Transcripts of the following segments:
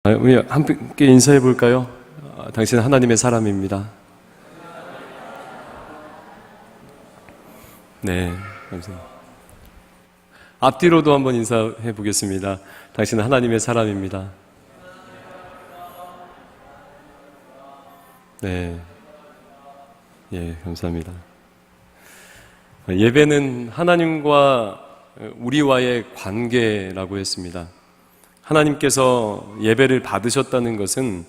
우리 함께 인사해 볼까요? 당신은 하나님의 사람입니다. 네, 감사합니다. 앞뒤로도 한번 인사해 보겠습니다. 당신은 하나님의 사람입니다. 네, 예, 감사합니다. 예배는 하나님과 우리와의 관계라고 했습니다. 하나님께서 예배를 받으셨다는 것은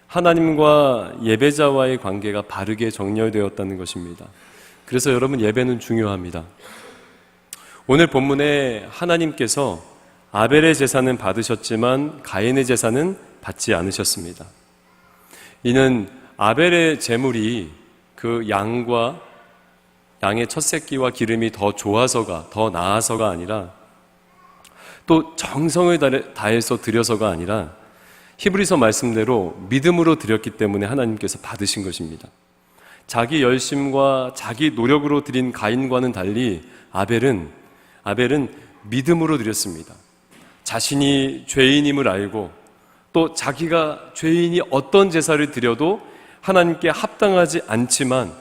하나님과 예배자와의 관계가 바르게 정렬되었다는 것입니다. 그래서 여러분, 예배는 중요합니다. 오늘 본문에 하나님께서 아벨의 제사는 받으셨지만 가인의 제사는 받지 않으셨습니다. 이는 아벨의 제물이 그 양의 첫 새끼와 기름이 더 좋아서가, 더 나아서가 아니라, 또 정성을 다해서 드려서가 아니라 히브리서 말씀대로 믿음으로 드렸기 때문에 하나님께서 받으신 것입니다. 자기 열심과 자기 노력으로 드린 가인과는 달리 아벨은 믿음으로 드렸습니다. 자신이 죄인임을 알고 또 자기가 죄인이 어떤 제사를 드려도 하나님께 합당하지 않지만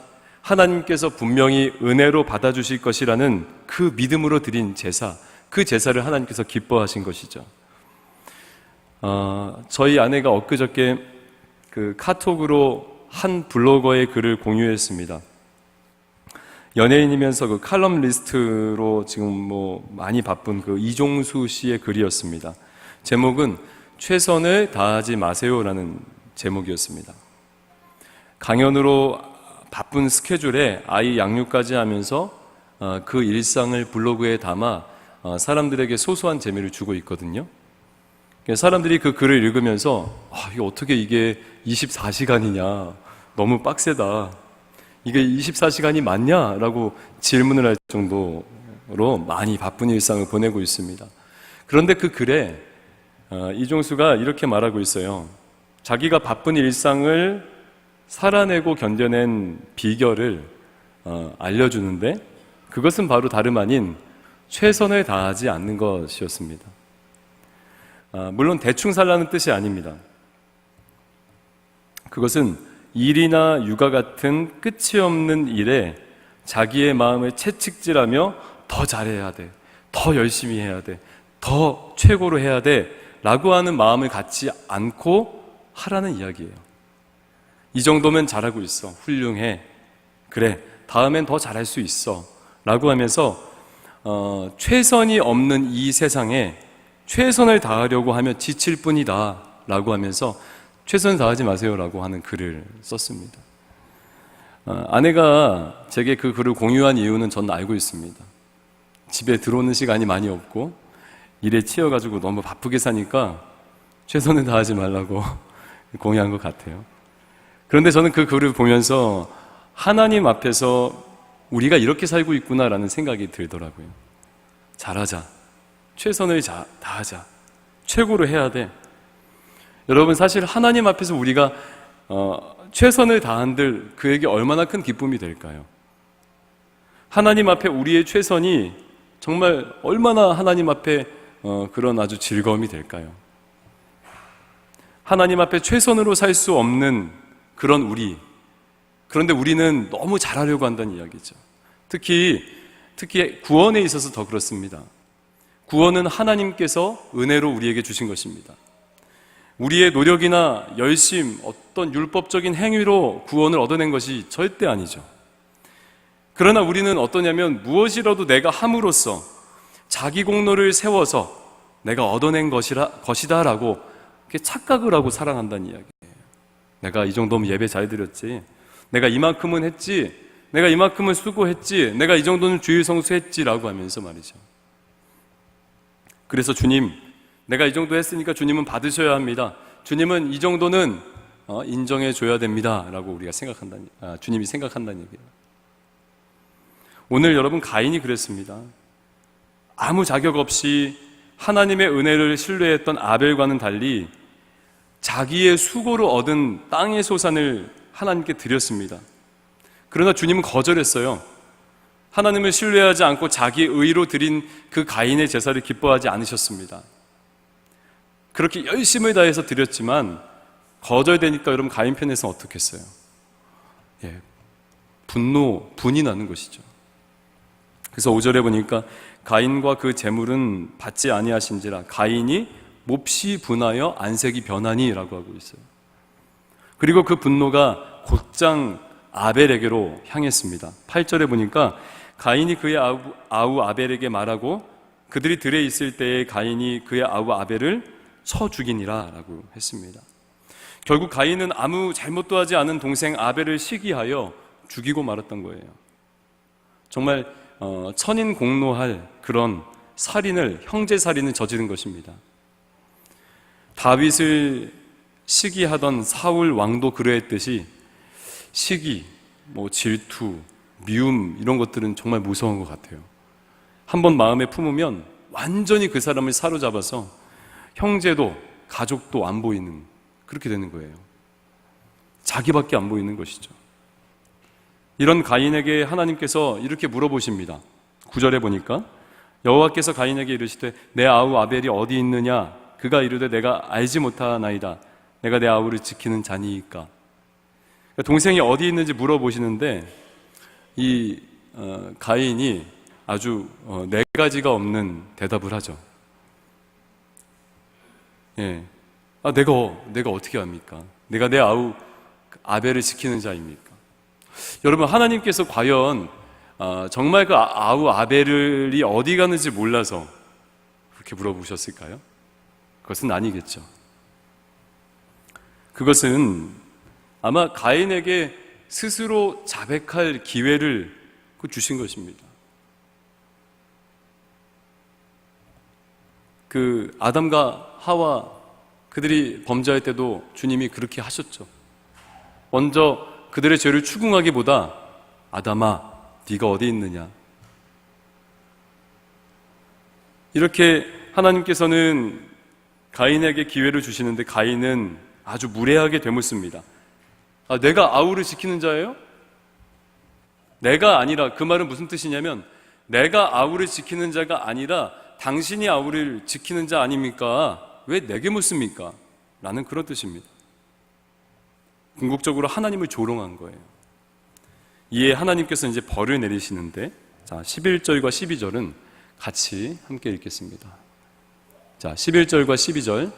하나님께서 분명히 은혜로 받아주실 것이라는 그 믿음으로 드린 제사, 그 제사를 하나님께서 기뻐하신 것이죠. 저희 아내가 엊그저께 그 카톡으로 한 블로거의 글을 공유했습니다. 연예인이면서 그 칼럼리스트로 지금 많이 바쁜 그 이종수 씨의 글이었습니다. 제목은 최선을 다하지 마세요라는 제목이었습니다. 강연으로 바쁜 스케줄에 아이 양육까지 하면서 그 일상을 블로그에 담아 사람들에게 소소한 재미를 주고 있거든요. 사람들이 그 글을 읽으면서 이게 24시간이냐, 너무 빡세다, 이게 24시간이 맞냐? 라고 질문을 할 정도로 많이 바쁜 일상을 보내고 있습니다. 그런데 그 글에 이종수가 이렇게 말하고 있어요. 자기가 바쁜 일상을 살아내고 견뎌낸 비결을 알려주는데, 그것은 바로 다름 아닌 최선을 다하지 않는 것이었습니다. 물론 대충 살라는 뜻이 아닙니다. 그것은 일이나 육아 같은 끝이 없는 일에 자기의 마음을 채찍질하며 더 잘해야 돼, 더 열심히 해야 돼, 더 최고로 해야 돼 라고 하는 마음을 갖지 않고 하라는 이야기예요. 이 정도면 잘하고 있어, 훌륭해, 그래, 다음엔 더 잘할 수 있어 라고 하면서 최선이 없는 이 세상에 최선을 다하려고 하면 지칠 뿐이다 라고 하면서 최선 다하지 마세요 라고 하는 글을 썼습니다. 아내가 제게 그 글을 공유한 이유는 전 알고 있습니다. 집에 들어오는 시간이 많이 없고 일에 치여가지고 너무 바쁘게 사니까 최선을 다하지 말라고 공유한 것 같아요. 그런데 저는 그 글을 보면서 하나님 앞에서 우리가 이렇게 살고 있구나라는 생각이 들더라고요. 잘하자, 최선을 다하자, 최고로 해야 돼. 여러분, 사실 하나님 앞에서 우리가 최선을 다한들 그에게 얼마나 큰 기쁨이 될까요? 하나님 앞에 우리의 최선이 정말 얼마나 하나님 앞에 그런 아주 즐거움이 될까요? 하나님 앞에 최선으로 살 수 없는 그런 우리, 그런데 우리는 너무 잘하려고 한다는 이야기죠. 특히 구원에 있어서 더 그렇습니다. 구원은 하나님께서 은혜로 우리에게 주신 것입니다. 우리의 노력이나 열심, 어떤 율법적인 행위로 구원을 얻어낸 것이 절대 아니죠. 그러나 우리는 어떠냐면 무엇이라도 내가 함으로써 자기 공로를 세워서 내가 얻어낸 것이다 라고 착각을 하고 살아간다는 이야기예요. 내가 이 정도면 예배 잘 드렸지, 내가 이만큼은 했지, 내가 이만큼은 수고했지, 내가 이 정도는 주일 성수했지 라고 하면서 말이죠. 그래서 주님, 내가 이 정도 했으니까 주님은 받으셔야 합니다, 주님은 이 정도는 인정해 줘야 됩니다 라고 우리가 주님이 생각한다는 얘기예요. 오늘 여러분, 가인이 그랬습니다. 아무 자격 없이 하나님의 은혜를 신뢰했던 아벨과는 달리 자기의 수고로 얻은 땅의 소산을 하나님께 드렸습니다. 그러나 주님은 거절했어요. 하나님을 신뢰하지 않고 자기 의로 드린 그 가인의 제사를 기뻐하지 않으셨습니다. 그렇게 열심을 다해서 드렸지만 거절되니까 여러분 가인 편에서는 어떻겠어요? 분이 나는 것이죠. 그래서 5절에 보니까 가인과 그 제물은 받지 아니하신지라 가인이 몹시 분하여 안색이 변하니 라고 하고 있어요. 그리고 그 분노가 곧장 아벨에게로 향했습니다. 8절에 보니까 가인이 그의 아우 아벨에게 말하고 그들이 들에 있을 때에 가인이 그의 아우 아벨을 쳐 죽이니라 라고 했습니다. 결국 가인은 아무 잘못도 하지 않은 동생 아벨을 시기하여 죽이고 말았던 거예요. 정말 천인공노할 그런 살인을, 형제 살인을 저지른 것입니다. 다윗을 시기하던 사울 왕도 그러했듯이 시기, 질투, 미움 이런 것들은 정말 무서운 것 같아요. 한번 마음에 품으면 완전히 그 사람을 사로잡아서 형제도 가족도 안 보이는, 그렇게 되는 거예요. 자기밖에 안 보이는 것이죠. 이런 가인에게 하나님께서 이렇게 물어보십니다. 9절에 보니까 여호와께서 가인에게 이르시되 내 아우 아벨이 어디 있느냐? 그가 이르되 내가 알지 못하나이다. 내가 내 아우를 지키는 자니이까. 동생이 어디 있는지 물어보시는데 이 가인이 아주 네 가지가 없는 대답을 하죠. 내가 어떻게 합니까? 내가 내 아우 아벨을 지키는 자입니까? 여러분, 하나님께서 과연 정말 그 아우 아벨이 어디 가는지 몰라서 그렇게 물어보셨을까요? 그것은 아니겠죠. 그것은 아마 가인에게 스스로 자백할 기회를 주신 것입니다. 그 아담과 하와 그들이 범죄할 때도 주님이 그렇게 하셨죠. 먼저 그들의 죄를 추궁하기보다 아담아, 네가 어디 있느냐? 이렇게 하나님께서는 가인에게 기회를 주시는데 가인은 아주 무례하게 되묻습니다. 내가 아우를 지키는 자예요? 내가 아니라, 그 말은 무슨 뜻이냐면 내가 아우를 지키는 자가 아니라 당신이 아우를 지키는 자 아닙니까? 왜 내게 묻습니까? 라는 그런 뜻입니다. 궁극적으로 하나님을 조롱한 거예요. 이에 하나님께서 이제 벌을 내리시는데, 자, 11절과 12절은 같이 함께 읽겠습니다. 자, 11절과 12절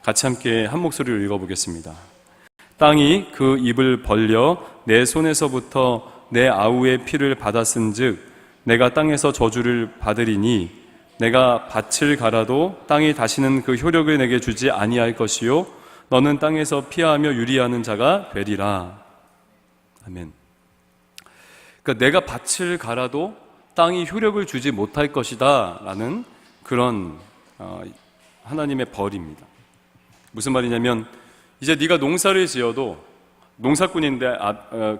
같이 함께 한 목소리로 읽어보겠습니다. 땅이 그 입을 벌려 내 손에서부터 내 아우의 피를 받았은즉 내가 땅에서 저주를 받으리니 내가 밭을 갈아도 땅이 다시는 그 효력을 내게 주지 아니할 것이요 너는 땅에서 피하며 유리하는 자가 되리라. 아멘. 그러니까 내가 밭을 갈아도 땅이 효력을 주지 못할 것이다 라는 그런 하나님의 벌입니다. 무슨 말이냐면 이제 네가 농사를 지어도, 농사꾼인데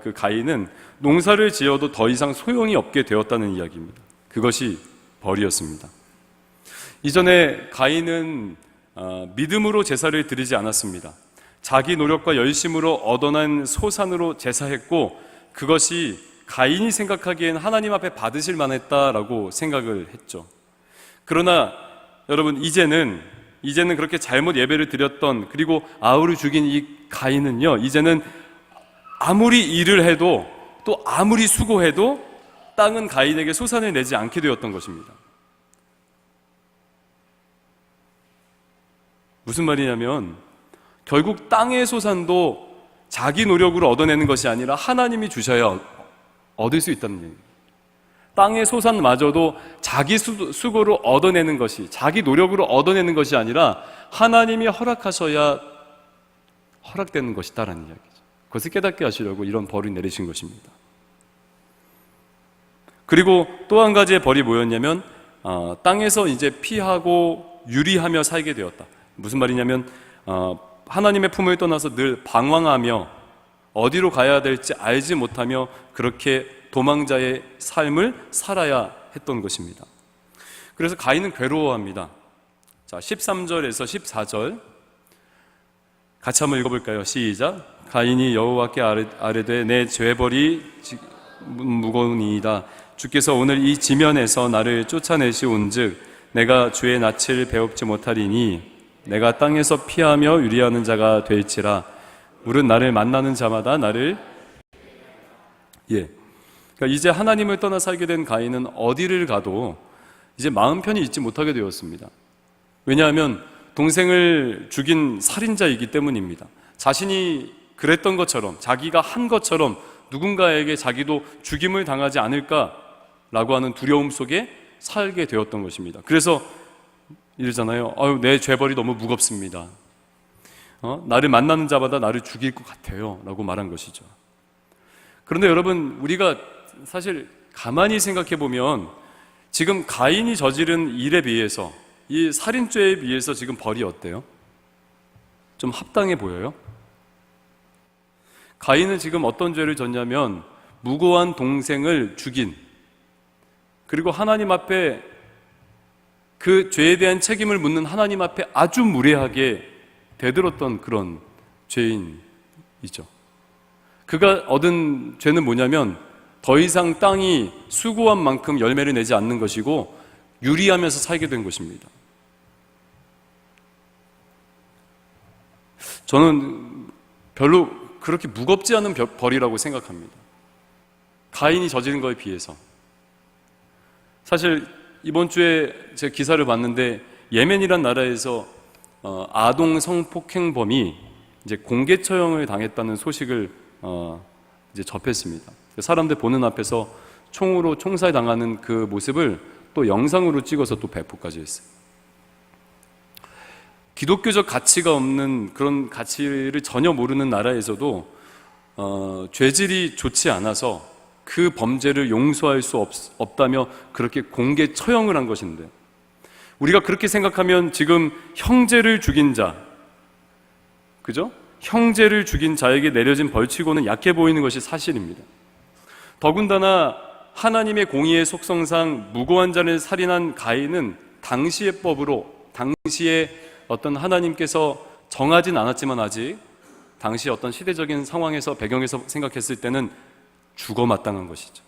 그 가인은 농사를 지어도 더 이상 소용이 없게 되었다는 이야기입니다. 그것이 벌이었습니다. 이전에 가인은 믿음으로 제사를 드리지 않았습니다. 자기 노력과 열심으로 얻어낸 소산으로 제사했고 그것이 가인이 생각하기엔 하나님 앞에 받으실 만했다라고 생각을 했죠. 그러나 여러분, 이제는 그렇게 잘못 예배를 드렸던, 그리고 아우를 죽인 이 가인은요, 이제는 아무리 일을 해도 또 아무리 수고해도 땅은 가인에게 소산을 내지 않게 되었던 것입니다. 무슨 말이냐면 결국 땅의 소산도 자기 노력으로 얻어내는 것이 아니라 하나님이 주셔야 얻을 수 있다는 얘기예요. 땅의 소산마저도 자기 수고로 얻어내는 것이, 자기 노력으로 얻어내는 것이 아니라 하나님이 허락하셔야 허락되는 것이다라는 이야기죠. 그것을 깨닫게 하시려고 이런 벌을 내리신 것입니다. 그리고 또 한 가지의 벌이 뭐였냐면 땅에서 이제 피하고 유리하며 살게 되었다. 무슨 말이냐면 하나님의 품을 떠나서 늘 방황하며 어디로 가야 될지 알지 못하며 그렇게 도망자의 삶을 살아야 했던 것입니다. 그래서 가인은 괴로워합니다. 자, 13절에서 14절 같이 한번 읽어볼까요? 시작. 가인이 여호와께 아뢰되 내 죄벌이 무거우니이다. 주께서 오늘 이 지면에서 나를 쫓아내시온즉 내가 주의 낯을 배웁지 못하리니 내가 땅에서 피하며 유리하는 자가 될지라. 물은 나를 만나는 자마다 나를 그러니까 이제 하나님을 떠나 살게 된 가인은 어디를 가도 이제 마음 편히 있지 못하게 되었습니다. 왜냐하면 동생을 죽인 살인자이기 때문입니다. 자신이 그랬던 것처럼, 자기가 한 것처럼 누군가에게 자기도 죽임을 당하지 않을까라고 하는 두려움 속에 살게 되었던 것입니다. 그래서 이러잖아요. 내 죄벌이 너무 무겁습니다. 나를 만나는 자마다 나를 죽일 것 같아요 라고 말한 것이죠. 그런데 여러분, 우리가 사실 가만히 생각해 보면 지금 가인이 저지른 일에 비해서, 이 살인죄에 비해서 지금 벌이 어때요? 좀 합당해 보여요? 가인은 지금 어떤 죄를 졌냐면 무고한 동생을 죽인, 그리고 하나님 앞에 그 죄에 대한 책임을 묻는 하나님 앞에 아주 무례하게 대들었던 그런 죄인이죠. 그가 얻은 죄는 뭐냐면 더 이상 땅이 수고한 만큼 열매를 내지 않는 것이고 유리하면서 살게 된 것입니다. 저는 별로 그렇게 무겁지 않은 벌이라고 생각합니다. 가인이 저지른 거에 비해서. 사실 이번 주에 제가 기사를 봤는데 예멘이란 나라에서 아동 성폭행범이 이제 공개 처형을 당했다는 소식을 이제 접했습니다. 사람들 보는 앞에서 총으로 총살 당하는 그 모습을 또 영상으로 찍어서 또 배포까지 했어요. 기독교적 가치가 없는 그런 가치를 전혀 모르는 나라에서도 죄질이 좋지 않아서 그 범죄를 용서할 수 없다며 그렇게 공개 처형을 한 것인데, 우리가 그렇게 생각하면 지금 형제를 죽인 자, 그죠? 형제를 죽인 자에게 내려진 벌치고는 약해 보이는 것이 사실입니다. 더군다나 하나님의 공의의 속성상 무고한 자를 살인한 가인은 당시의 법으로, 당시에 어떤 하나님께서 정하진 않았지만 아직 당시 어떤 시대적인 상황에서, 배경에서 생각했을 때는 죽어 마땅한 것이죠.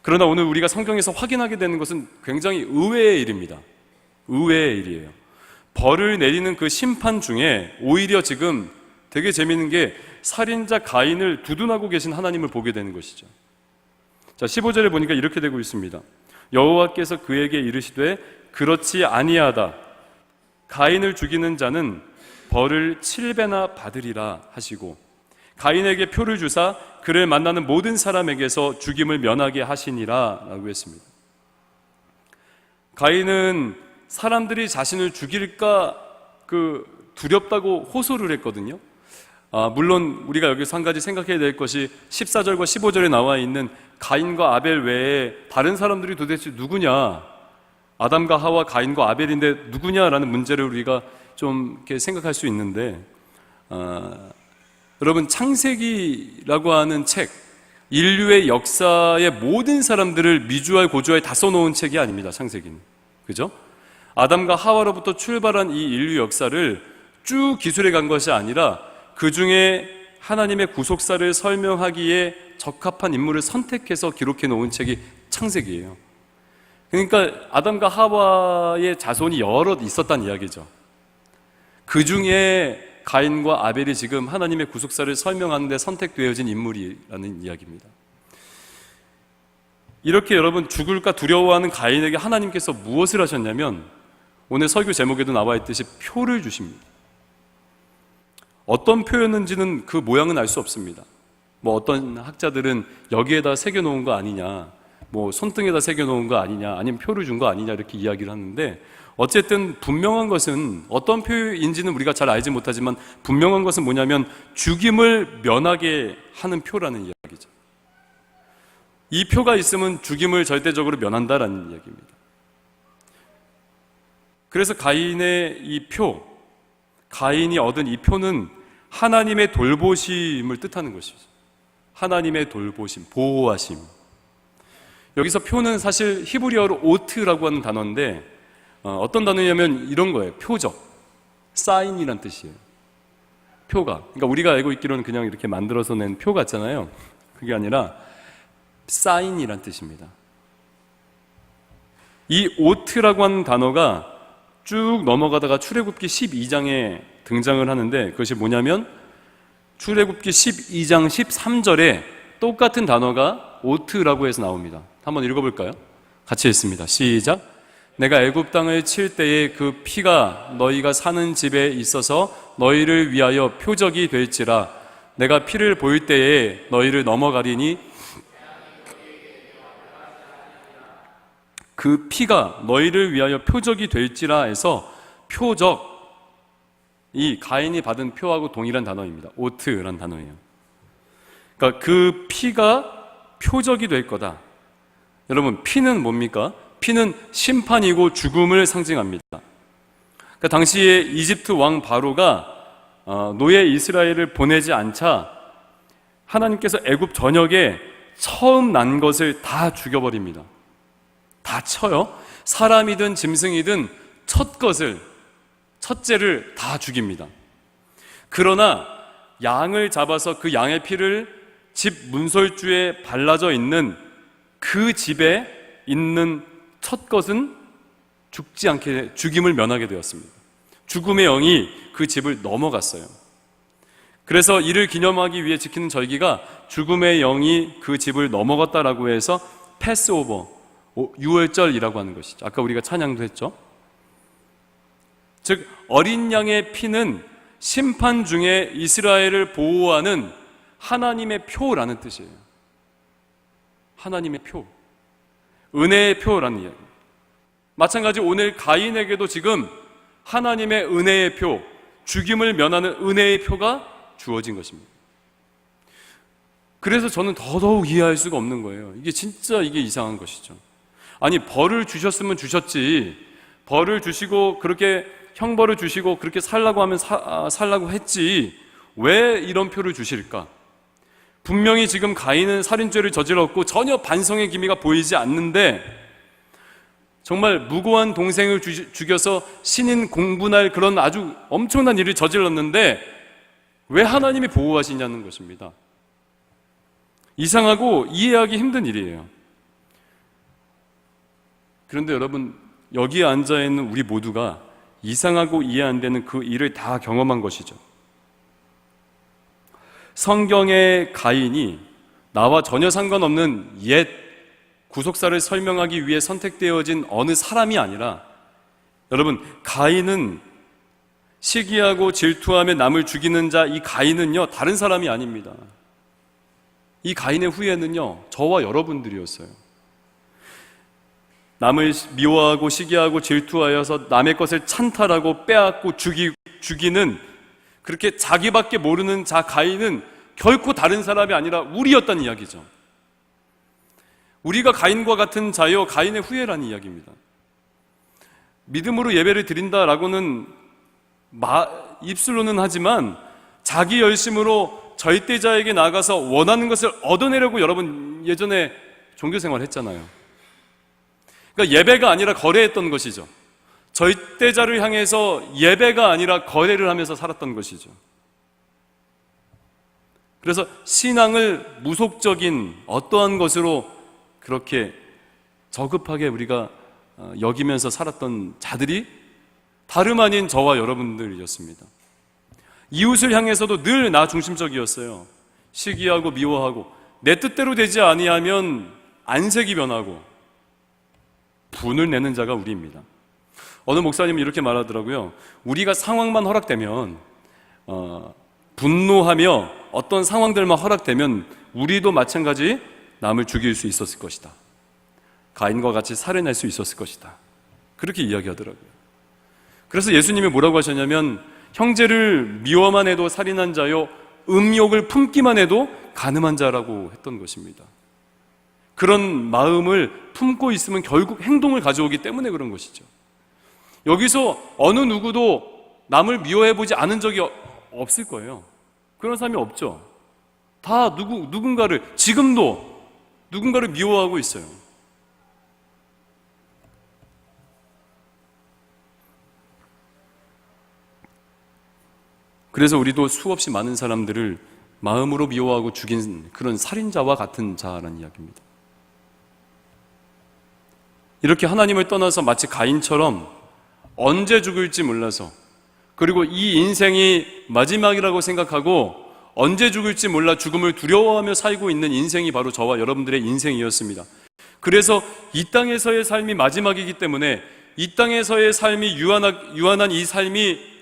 그러나 오늘 우리가 성경에서 확인하게 되는 것은 굉장히 의외의 일입니다. 의외의 일이에요. 벌을 내리는 그 심판 중에 오히려 지금 되게 재미있는 게 살인자 가인을 두둔하고 계신 하나님을 보게 되는 것이죠. 자, 15절에 보니까 이렇게 되고 있습니다. 여호와께서 그에게 이르시되 그렇지 아니하다. 가인을 죽이는 자는 벌을 7배나 받으리라 하시고 가인에게 표를 주사 그를 만나는 모든 사람에게서 죽임을 면하게 하시니라 라고 했습니다. 가인은 사람들이 자신을 죽일까 두렵다고 호소를 했거든요. 물론 우리가 여기서 한 가지 생각해야 될 것이 14절과 15절에 나와 있는 가인과 아벨 외에 다른 사람들이 도대체 누구냐, 아담과 하와, 가인과 아벨인데 누구냐라는 문제를 우리가 좀 이렇게 생각할 수 있는데, 여러분, 창세기라고 하는 책, 인류의 역사의 모든 사람들을 미주알 고주알 다 써놓은 책이 아닙니다. 창세기는, 그죠? 아담과 하와로부터 출발한 이 인류 역사를 쭉 기술해 간 것이 아니라 그 중에 하나님의 구속사를 설명하기에 적합한 인물을 선택해서 기록해 놓은 책이 창세기예요. 그러니까 아담과 하와의 자손이 여럿 있었다는 이야기죠. 그 중에 가인과 아벨이 지금 하나님의 구속사를 설명하는 데 선택되어진 인물이라는 이야기입니다. 이렇게 여러분, 죽을까 두려워하는 가인에게 하나님께서 무엇을 하셨냐면 오늘 설교 제목에도 나와 있듯이 표를 주십니다. 어떤 표였는지는 그 모양은 알 수 없습니다. 어떤 학자들은 여기에다 새겨놓은 거 아니냐, 손등에다 새겨놓은 거 아니냐, 아니면 표를 준 거 아니냐 이렇게 이야기를 하는데, 어쨌든 분명한 것은, 어떤 표인지는 우리가 잘 알지 못하지만 분명한 것은 뭐냐면 죽임을 면하게 하는 표라는 이야기죠. 이 표가 있으면 죽임을 절대적으로 면한다라는 이야기입니다. 그래서 가인의 이 표, 가인이 얻은 이 표는 하나님의 돌보심을 뜻하는 것이죠. 하나님의 돌보심, 보호하심. 여기서 표는 사실 히브리어로 오트라고 하는 단어인데, 어떤 단어냐면 이런 거예요. 표적, 사인이란 뜻이에요. 표가. 그러니까 우리가 알고 있기로는 그냥 이렇게 만들어서 낸 표 같잖아요. 그게 아니라 사인이란 뜻입니다. 이 오트라고 하는 단어가 쭉 넘어가다가 출애굽기 12장에 등장을 하는데, 그것이 뭐냐면 출애굽기 12장 13절에 똑같은 단어가 오트라고 해서 나옵니다. 한번 읽어볼까요? 같이 읽습니다. 시작. 내가 애굽 땅을 칠 때에 그 피가 너희가 사는 집에 있어서 너희를 위하여 표적이 될지라. 내가 피를 보일 때에 너희를 넘어가리니 그 피가 너희를 위하여 표적이 될지라 해서 표적, 이 가인이 받은 표하고 동일한 단어입니다. 오트라는 단어예요. 그러니까 그 피가 표적이 될 거다. 여러분, 피는 뭡니까? 피는 심판이고 죽음을 상징합니다. 그러니까 당시에 이집트 왕 바로가 노예 이스라엘을 보내지 않자 하나님께서 애굽 전역에 처음 난 것을 다 죽여버립니다. 다 쳐요. 사람이든 짐승이든 첫째를 다 죽입니다. 그러나 양을 잡아서 그 양의 피를 집 문설주에 발라져 있는 그 집에 있는 첫 것은 죽지 않게 죽임을 면하게 되었습니다. 죽음의 영이 그 집을 넘어갔어요. 그래서 이를 기념하기 위해 지키는 절기가 죽음의 영이 그 집을 넘어갔다라고 해서 패스오버, 유월절이라고 하는 것이죠. 아까 우리가 찬양도 했죠. 즉 어린 양의 피는 심판 중에 이스라엘을 보호하는 하나님의 표라는 뜻이에요. 하나님의 표, 은혜의 표라는 이야기. 마찬가지 오늘 가인에게도 지금 하나님의 은혜의 표, 죽임을 면하는 은혜의 표가 주어진 것입니다. 그래서 저는 더더욱 이해할 수가 없는 거예요. 이게 진짜 이상한 것이죠. 아니, 벌을 주셨으면 주셨지, 벌을 주시고 그렇게 형벌을 주시고 그렇게 살라고 하면 살라고 했지, 왜 이런 표를 주실까? 분명히 지금 가인은 살인죄를 저질렀고 전혀 반성의 기미가 보이지 않는데, 정말 무고한 동생을 죽여서 신인 공분할 그런 아주 엄청난 일을 저질렀는데 왜 하나님이 보호하시냐는 것입니다. 이상하고 이해하기 힘든 일이에요. 그런데 여러분, 여기에 앉아있는 우리 모두가 이상하고 이해 안 되는 그 일을 다 경험한 것이죠. 성경의 가인이 나와 전혀 상관없는 옛 구속사를 설명하기 위해 선택되어진 어느 사람이 아니라, 여러분, 가인은 시기하고 질투하며 남을 죽이는 자, 이 가인은요 다른 사람이 아닙니다. 이 가인의 후예는요 저와 여러분들이었어요. 남을 미워하고 시기하고 질투하여서 남의 것을 찬탈하고 빼앗고 죽이는, 그렇게 자기밖에 모르는 자 가인은 결코 다른 사람이 아니라 우리였다는 이야기죠. 우리가 가인과 같은 자여 가인의 후예라는 이야기입니다. 믿음으로 예배를 드린다라고는 입술로는 하지만 자기 열심으로 절대자에게 나가서 원하는 것을 얻어내려고 여러분 예전에 종교생활 했잖아요. 그러니까 예배가 아니라 거래했던 것이죠. 절대자를 향해서 예배가 아니라 거래를 하면서 살았던 것이죠. 그래서 신앙을 무속적인 어떠한 것으로 그렇게 저급하게 우리가 여기면서 살았던 자들이 다름 아닌 저와 여러분들이었습니다. 이웃을 향해서도 늘 나 중심적이었어요. 시기하고 미워하고 내 뜻대로 되지 아니하면 안색이 변하고 분을 내는 자가 우리입니다. 어느 목사님은 이렇게 말하더라고요. 우리가 상황만 허락되면, 분노하며 어떤 상황들만 허락되면 우리도 마찬가지 남을 죽일 수 있었을 것이다. 가인과 같이 살해낼 수 있었을 것이다. 그렇게 이야기하더라고요. 그래서 예수님이 뭐라고 하셨냐면, 형제를 미워만 해도 살인한 자요, 음욕을 품기만 해도 간음한 자라고 했던 것입니다. 그런 마음을 품고 있으면 결국 행동을 가져오기 때문에 그런 것이죠. 여기서 어느 누구도 남을 미워해보지 않은 적이 없을 거예요. 그런 사람이 없죠. 다 누군가를, 지금도 누군가를 미워하고 있어요. 그래서 우리도 수없이 많은 사람들을 마음으로 미워하고 죽인 그런 살인자와 같은 자라는 이야기입니다. 이렇게 하나님을 떠나서 마치 가인처럼 언제 죽을지 몰라서, 그리고 이 인생이 마지막이라고 생각하고 언제 죽을지 몰라 죽음을 두려워하며 살고 있는 인생이 바로 저와 여러분들의 인생이었습니다. 그래서 이 땅에서의 삶이 마지막이기 때문에 이 땅에서의 삶이 유한한 이 삶이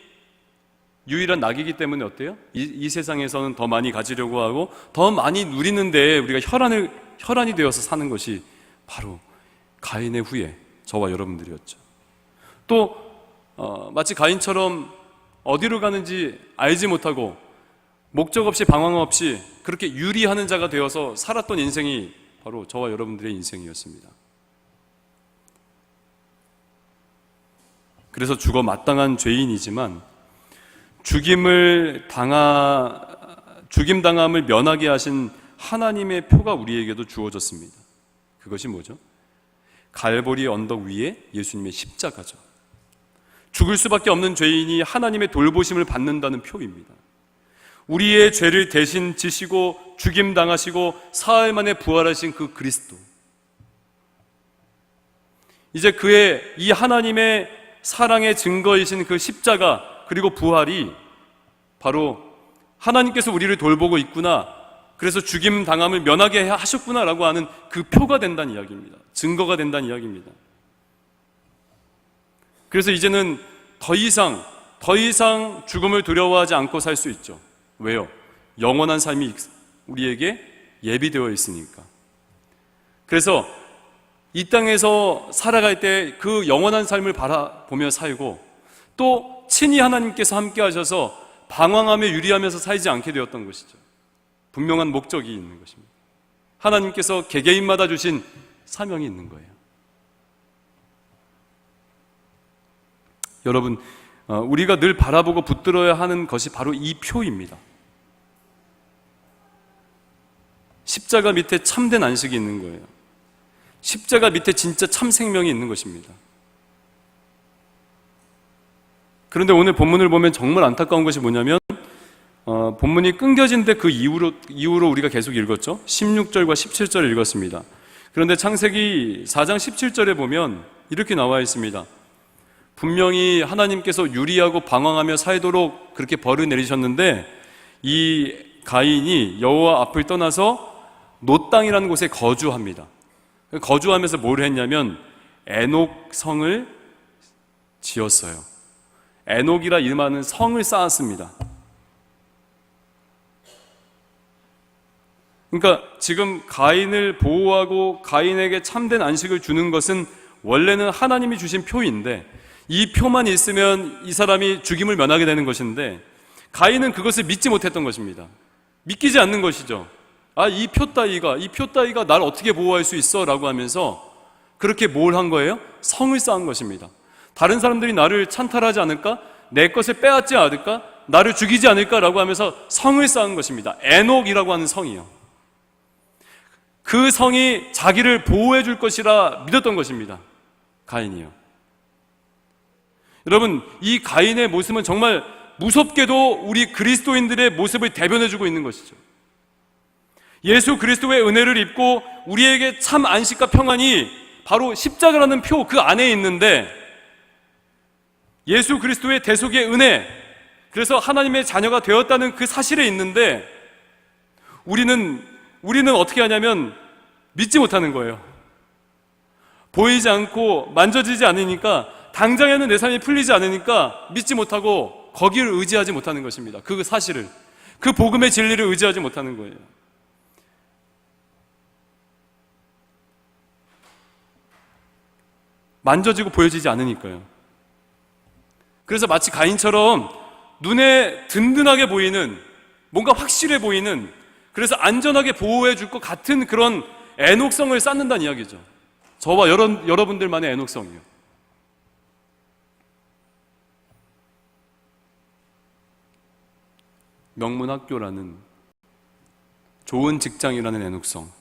유일한 낙이기 때문에 어때요? 이 세상에서는 더 많이 가지려고 하고 더 많이 누리는데 우리가 혈안이 되어서 사는 것이 바로 가인의 후예 저와 여러분들이었죠. 또 마치 가인처럼 어디로 가는지 알지 못하고 목적 없이 방황 없이 그렇게 유리하는 자가 되어서 살았던 인생이 바로 저와 여러분들의 인생이었습니다. 그래서 죽어 마땅한 죄인이지만 죽임당함을 면하게 하신 하나님의 표가 우리에게도 주어졌습니다. 그것이 뭐죠? 갈보리 언덕 위에 예수님의 십자가죠. 죽을 수밖에 없는 죄인이 하나님의 돌보심을 받는다는 표입니다. 우리의 죄를 대신 지시고 죽임당하시고 사흘 만에 부활하신 그 그리스도, 이제 그의 이 하나님의 사랑의 증거이신 그 십자가 그리고 부활이 바로 하나님께서 우리를 돌보고 있구나, 그래서 죽임당함을 면하게 하셨구나라고 하는 그 표가 된다는 이야기입니다. 증거가 된다는 이야기입니다. 그래서 이제는 더 이상 죽음을 두려워하지 않고 살 수 있죠. 왜요? 영원한 삶이 우리에게 예비되어 있으니까. 그래서 이 땅에서 살아갈 때 그 영원한 삶을 바라보며 살고, 또 친히 하나님께서 함께 하셔서 방황하며 유리하면서 살지 않게 되었던 것이죠. 분명한 목적이 있는 것입니다. 하나님께서 개개인마다 주신 사명이 있는 거예요. 여러분, 우리가 늘 바라보고 붙들어야 하는 것이 바로 이 표입니다. 십자가 밑에 참된 안식이 있는 거예요. 십자가 밑에 진짜 참 생명이 있는 것입니다. 그런데 오늘 본문을 보면 정말 안타까운 것이 뭐냐면 본문이 끊겨진데 그 이후로 우리가 계속 읽었죠. 16절과 17절을 읽었습니다. 그런데 창세기 4장 17절에 보면 이렇게 나와 있습니다. 분명히 하나님께서 유리하고 방황하며 살도록 그렇게 벌을 내리셨는데 이 가인이 여호와 앞을 떠나서 노 땅이라는 곳에 거주합니다. 거주하면서 뭘 했냐면 에녹성을 지었어요. 에녹이라 이름하는 성을 쌓았습니다. 그러니까 지금 가인을 보호하고 가인에게 참된 안식을 주는 것은 원래는 하나님이 주신 표인데, 이 표만 있으면 이 사람이 죽임을 면하게 되는 것인데 가인은 그것을 믿지 못했던 것입니다. 믿기지 않는 것이죠. 이 표 따위가 날 어떻게 보호할 수 있어? 라고 하면서 그렇게 뭘 한 거예요? 성을 쌓은 것입니다. 다른 사람들이 나를 찬탈하지 않을까? 내 것을 빼앗지 않을까? 나를 죽이지 않을까? 라고 하면서 성을 쌓은 것입니다. 에녹이라고 하는 성이요. 그 성이 자기를 보호해 줄 것이라 믿었던 것입니다. 가인이요. 여러분, 이 가인의 모습은 정말 무섭게도 우리 그리스도인들의 모습을 대변해 주고 있는 것이죠. 예수 그리스도의 은혜를 입고 우리에게 참 안식과 평안이 바로 십자가라는 표 그 안에 있는데, 예수 그리스도의 대속의 은혜, 그래서 하나님의 자녀가 되었다는 그 사실에 있는데 우리는 어떻게 하냐면 믿지 못하는 거예요. 보이지 않고 만져지지 않으니까, 당장에는 내 삶이 풀리지 않으니까 믿지 못하고 거기를 의지하지 못하는 것입니다. 그 사실을, 그 복음의 진리를 의지하지 못하는 거예요. 만져지고 보여지지 않으니까요. 그래서 마치 가인처럼 눈에 든든하게 보이는, 뭔가 확실해 보이는, 그래서 안전하게 보호해 줄 것 같은 그런 에녹성을 쌓는다는 이야기죠. 저와 여러분들만의 에녹성이요. 명문학교라는, 좋은 직장이라는 에녹성,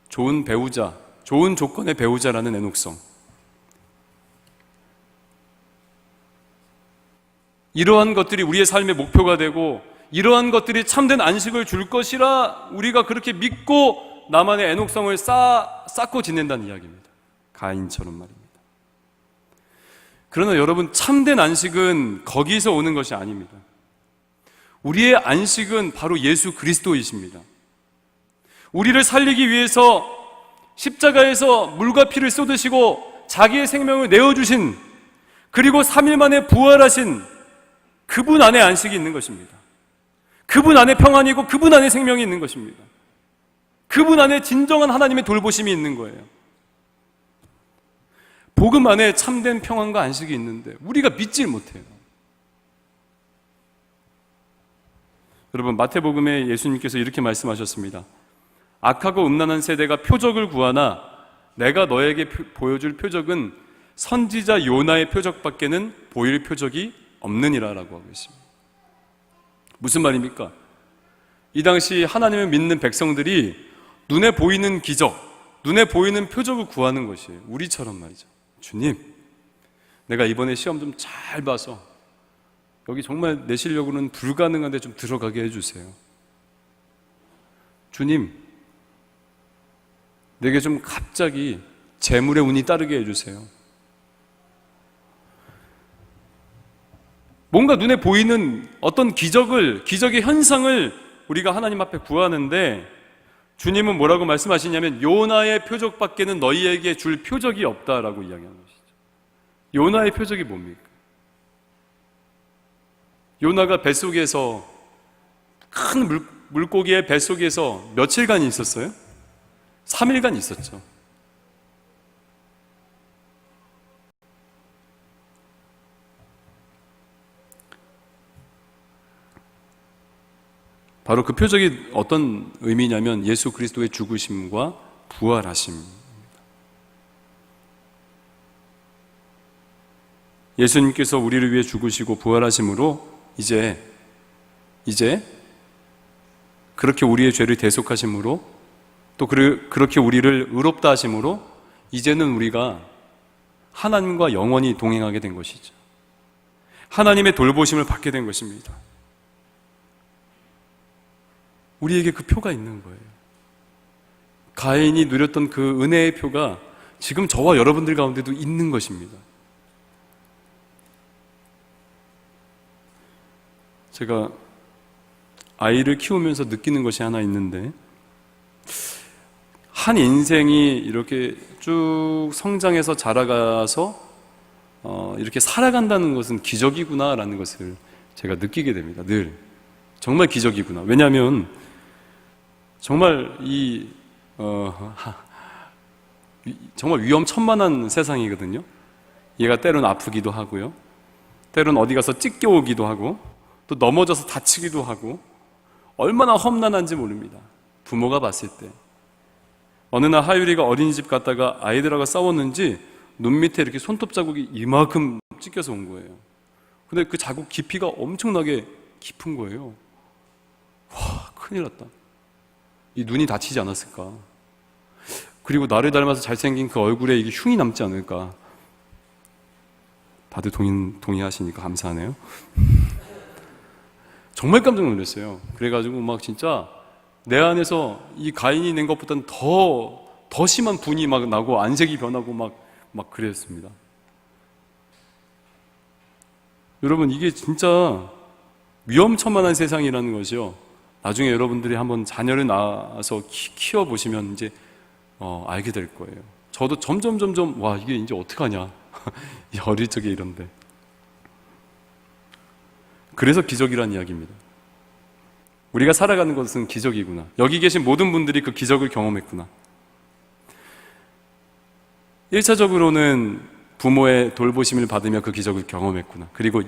좋은 배우자, 좋은 조건의 배우자라는 에녹성, 이러한 것들이 우리의 삶의 목표가 되고 이러한 것들이 참된 안식을 줄 것이라 우리가 그렇게 믿고 나만의 에녹성을 쌓고 지낸다는 이야기입니다. 가인처럼 말입니다. 그러나 여러분, 참된 안식은 거기서 오는 것이 아닙니다. 우리의 안식은 바로 예수 그리스도이십니다. 우리를 살리기 위해서 십자가에서 물과 피를 쏟으시고 자기의 생명을 내어주신, 그리고 3일 만에 부활하신 그분 안에 안식이 있는 것입니다. 그분 안에 평안이고 그분 안에 생명이 있는 것입니다. 그분 안에 진정한 하나님의 돌보심이 있는 거예요. 복음 안에 참된 평안과 안식이 있는데 우리가 믿질 못해요. 여러분, 마태복음에 예수님께서 이렇게 말씀하셨습니다. 악하고 음란한 세대가 표적을 구하나 내가 너에게 보여줄 표적은 선지자 요나의 표적밖에는 보일 표적이 없느니라 라고 하고 있습니다. 무슨 말입니까? 이 당시 하나님을 믿는 백성들이 눈에 보이는 기적, 눈에 보이는 표적을 구하는 것이에요. 우리처럼 말이죠. 주님, 내가 이번에 시험 좀 잘 봐서 여기 정말 내 실력으로는 불가능한데 좀 들어가게 해주세요. 주님, 내게 좀 갑자기 재물의 운이 따르게 해주세요. 뭔가 눈에 보이는 어떤 기적의 현상을 우리가 하나님 앞에 구하는데, 주님은 뭐라고 말씀하시냐면 요나의 표적밖에는 너희에게 줄 표적이 없다라고 이야기하는 것이죠. 요나의 표적이 뭡니까? 요나가 뱃속에서, 큰 물고기의 뱃속에서 며칠간 있었어요? 3일간 있었죠. 바로 그 표적이 어떤 의미냐면 예수 그리스도의 죽으심과 부활하심입니다. 예수님께서 우리를 위해 죽으시고 부활하심으로 이제 그렇게 우리의 죄를 대속하심으로, 또 그렇게 우리를 의롭다 하심으로 이제는 우리가 하나님과 영원히 동행하게 된 것이죠. 하나님의 돌보심을 받게 된 것입니다. 우리에게 그 표가 있는 거예요. 가인이 누렸던 그 은혜의 표가 지금 저와 여러분들 가운데도 있는 것입니다. 제가 아이를 키우면서 느끼는 것이 하나 있는데, 한 인생이 이렇게 쭉 성장해서 자라가서 이렇게 살아간다는 것은 기적이구나라는 것을 제가 느끼게 됩니다. 늘 정말 기적이구나. 왜냐하면 정말 정말 위험천만한 세상이거든요. 얘가 때론 아프기도 하고요, 때론 어디 가서 찢겨오기도 하고, 또 넘어져서 다치기도 하고, 얼마나 험난한지 모릅니다. 부모가 봤을 때. 어느 날 하율이가 어린이집 갔다가 아이들하고 싸웠는지 눈 밑에 이렇게 손톱 자국이 이만큼 찢겨서 온 거예요. 근데 그 자국 깊이가 엄청나게 깊은 거예요. 와, 큰일 났다. 이 눈이 다치지 않았을까? 그리고 나를 닮아서 잘생긴 그 얼굴에 이게 흉이 남지 않을까? 다들 동의하시니까 감사하네요. 정말 깜짝 놀랐어요. 그래가지고 막 진짜 내 안에서 이 가인이 낸 것보다는 더 심한 분이 막 나고 안색이 변하고 막 그랬습니다. 여러분, 이게 진짜 위험천만한 세상이라는 것이요. 나중에 여러분들이 한번 자녀를 낳아서 키워보시면 이제 알게 될 거예요. 저도 점점 와, 이게 이제 어떡하냐. 이 어릴 적에 이런데. 그래서 기적이라는 이야기입니다. 우리가 살아가는 것은 기적이구나. 여기 계신 모든 분들이 그 기적을 경험했구나. 1차적으로는 부모의 돌보심을 받으며 그 기적을 경험했구나. 그리고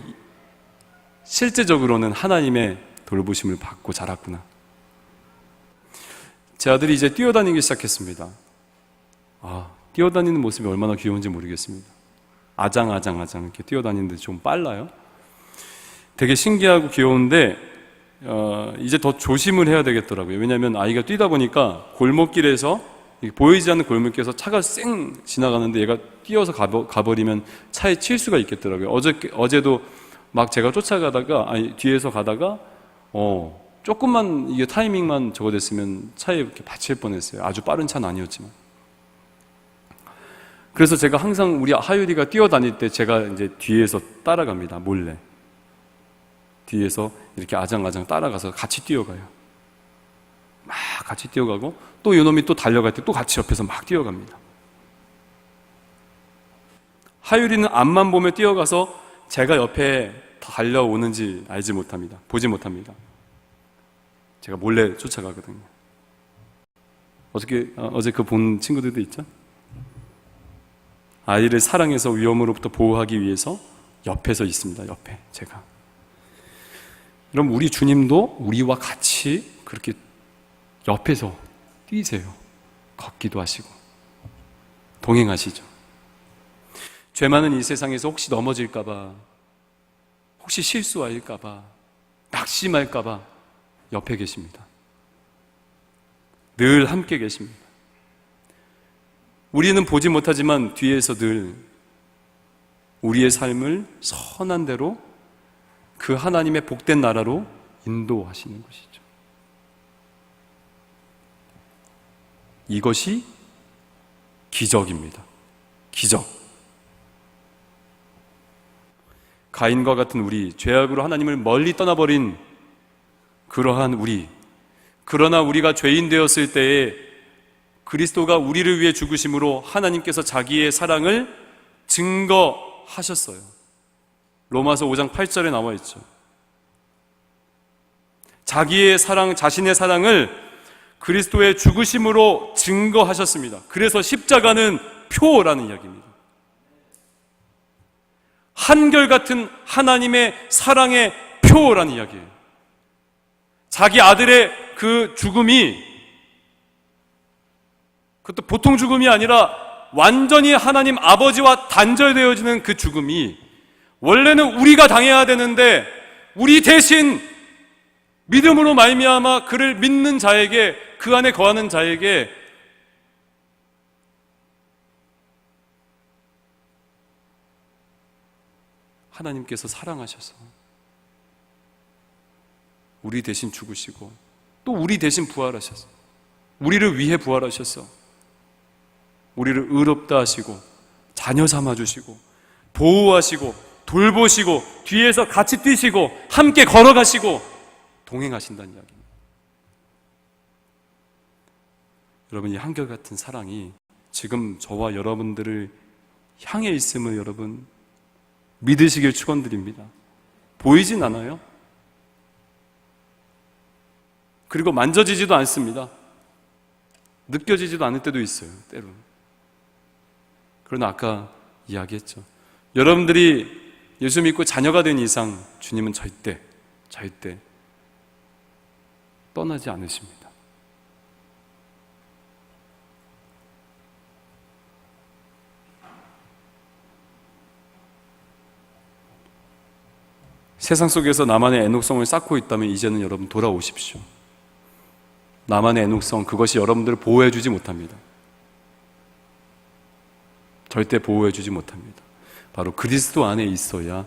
실제적으로는 하나님의 돌보심을 받고 자랐구나. 제 아들이 이제 뛰어다니기 시작했습니다. 뛰어다니는 모습이 얼마나 귀여운지 모르겠습니다. 아장아장 이렇게 뛰어다니는데 좀 빨라요. 되게 신기하고 귀여운데 이제 더 조심을 해야 되겠더라고요. 왜냐하면 아이가 뛰다 보니까 골목길에서, 보이지 않는 골목길에서 차가 쌩 지나가는데 얘가 뛰어서 가버리면 차에 칠 수가 있겠더라고요. 어제도 막 제가 쫓아가다가, 뒤에서 가다가 조금만 이게 타이밍만 저거 됐으면 차에 이렇게 받칠 뻔했어요. 아주 빠른 차는 아니었지만. 그래서 제가 항상 우리 하율이가 뛰어다닐 때 제가 이제 뒤에서 따라갑니다. 몰래. 뒤에서 이렇게 아장아장 따라가서 같이 뛰어가요. 막 같이 뛰어가고 또 요놈이 또 달려갈 때 또 같이 옆에서 막 뛰어갑니다. 하율이는 앞만 보며 뛰어가서 제가 옆에 달려오는지 알지 못합니다. 보지 못합니다. 제가 몰래 쫓아가거든요. 어제 그 본 친구들도 있죠? 아이를 사랑해서 위험으로부터 보호하기 위해서 옆에서 있습니다. 옆에 제가. 그럼 우리 주님도 우리와 같이 그렇게 옆에서 뛰세요. 걷기도 하시고 동행하시죠. 죄 많은 이 세상에서 혹시 넘어질까봐, 혹시 실수할까봐, 낙심할까봐 옆에 계십니다. 늘 함께 계십니다. 우리는 보지 못하지만 뒤에서 늘 우리의 삶을 선한 대로 그 하나님의 복된 나라로 인도하시는 것이죠. 이것이 기적입니다. 기적. 가인과 같은 우리, 죄악으로 하나님을 멀리 떠나버린 그러한 우리, 그러나 우리가 죄인 되었을 때에 그리스도가 우리를 위해 죽으심으로 하나님께서 자기의 사랑을 증거하셨어요. 로마서 5장 8절에 나와 있죠. 자기의 사랑, 자신의 사랑을 그리스도의 죽으심으로 증거하셨습니다. 그래서 십자가는 표라는 이야기입니다. 한결같은 하나님의 사랑의 표라는 이야기예요. 자기 아들의 그 죽음이, 그것도 보통 죽음이 아니라 완전히 하나님 아버지와 단절되어지는 그 죽음이, 원래는 우리가 당해야 되는데 우리 대신 믿음으로 말미암아 그를 믿는 자에게, 그 안에 거하는 자에게 하나님께서 사랑하셔서 우리 대신 죽으시고 또 우리 대신 부활하셔서 우리를 위해 부활하셔서 우리를 의롭다 하시고 자녀 삼아주시고 보호하시고 돌보시고 뒤에서 같이 뛰시고 함께 걸어가시고 동행하신다는 이야기입니다. 여러분, 이 한결같은 사랑이 지금 저와 여러분들을 향해 있음을 여러분 믿으시길 축원드립니다. 보이진 않아요. 그리고 만져지지도 않습니다. 느껴지지도 않을 때도 있어요, 때로는. 그러나 아까 이야기했죠. 여러분들이 예수 믿고 자녀가 된 이상 주님은 절대 떠나지 않으십니다. 세상 속에서 나만의 애녹성을 쌓고 있다면 이제는 여러분 돌아오십시오. 나만의 애녹성, 그것이 여러분들을 보호해주지 못합니다. 절대 보호해주지 못합니다. 바로 그리스도 안에 있어야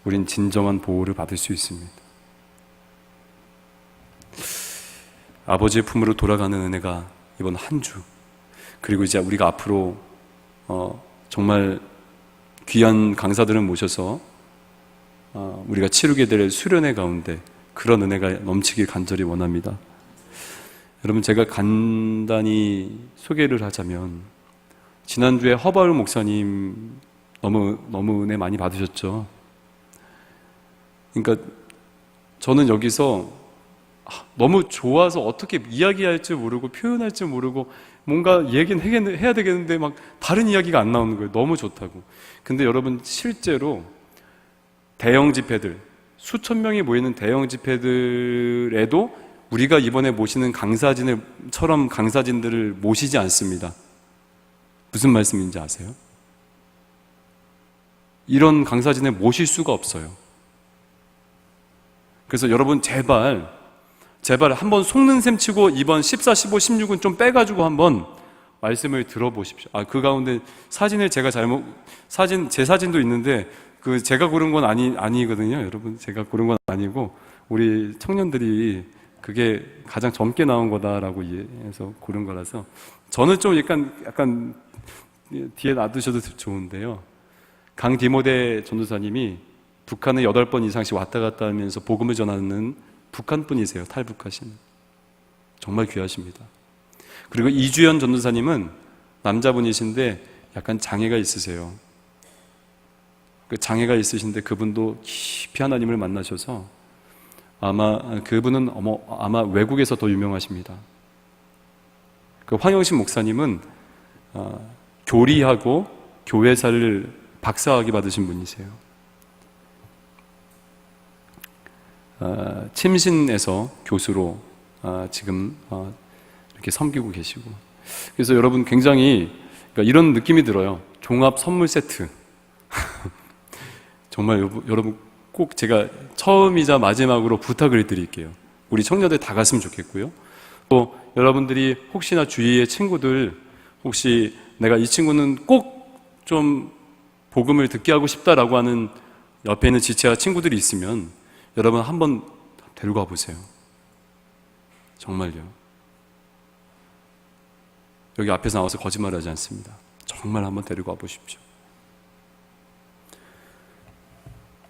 우린 진정한 보호를 받을 수 있습니다. 아버지의 품으로 돌아가는 은혜가 이번 한 주, 그리고 이제 우리가 앞으로 정말 귀한 강사들을 모셔서 우리가 치르게 될 수련회 가운데 그런 은혜가 넘치길 간절히 원합니다. 여러분, 제가 간단히 소개를 하자면, 지난주에 허바울 목사님 너무 은혜 많이 받으셨죠. 그러니까 저는 여기서 너무 좋아서 어떻게 이야기할지 모르고 표현할지 모르고 뭔가 얘기는 해야 되겠는데 막 다른 이야기가 안 나오는 거예요. 너무 좋다고. 근데 여러분, 실제로 대형 집회들, 수천 명이 모이는 대형 집회들에도 우리가 이번에 모시는 강사진처럼 강사진들을 모시지 않습니다. 무슨 말씀인지 아세요? 이런 강사진을 모실 수가 없어요. 그래서 여러분 제발 한번 속는 셈 치고 이번 14, 15, 16은 좀 빼가지고 한번 말씀을 들어보십시오. 그 가운데 사진을 제가 제 사진도 있는데 그 제가 고른 건 아니거든요. 여러분, 제가 고른 건 아니고 우리 청년들이 그게 가장 젊게 나온 거다라고 해서 고른 거라서 저는 좀 약간 뒤에 놔두셔도 좋은데요. 강디모데 전도사님이 북한에 8번 이상씩 왔다 갔다 하면서 복음을 전하는 북한 분이세요. 탈북하신. 정말 귀하십니다. 그리고 이주연 전도사님은 남자분이신데 약간 장애가 있으세요. 그 장애가 있으신데 그분도 깊이 하나님을 만나셔서 아마 그분은 아마 외국에서 더 유명하십니다. 그 황영신 목사님은 교리하고 교회사를 박사학위 받으신 분이세요. 침신에서 교수로 지금 이렇게 섬기고 계시고, 그래서 여러분 굉장히 그러니까 이런 느낌이 들어요. 종합 선물 세트. 정말 여러분 꼭 제가 처음이자 마지막으로 부탁을 드릴게요. 우리 청년들 다 갔으면 좋겠고요. 또 여러분들이 혹시나 주위의 친구들 혹시 내가 이 친구는 꼭 좀 복음을 듣게 하고 싶다라고 하는 옆에 있는 지체와 친구들이 있으면 여러분 한번 데리고 와보세요. 정말요. 여기 앞에서 나와서 거짓말하지 않습니다. 정말 한번 데리고 와보십시오.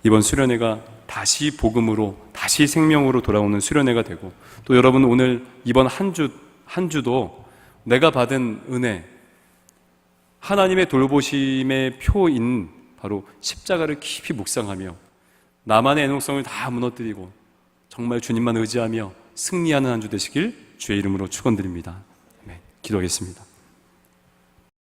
이번 수련회가 다시 복음으로, 다시 생명으로 돌아오는 수련회가 되고, 또 여러분 오늘 이번 한 주도 내가 받은 은혜, 하나님의 돌보심의 표인 바로 십자가를 깊이 묵상하며 나만의 애농성을 다 무너뜨리고 정말 주님만 의지하며 승리하는 한 주 되시길 주의 이름으로 축원드립니다. 네, 기도하겠습니다.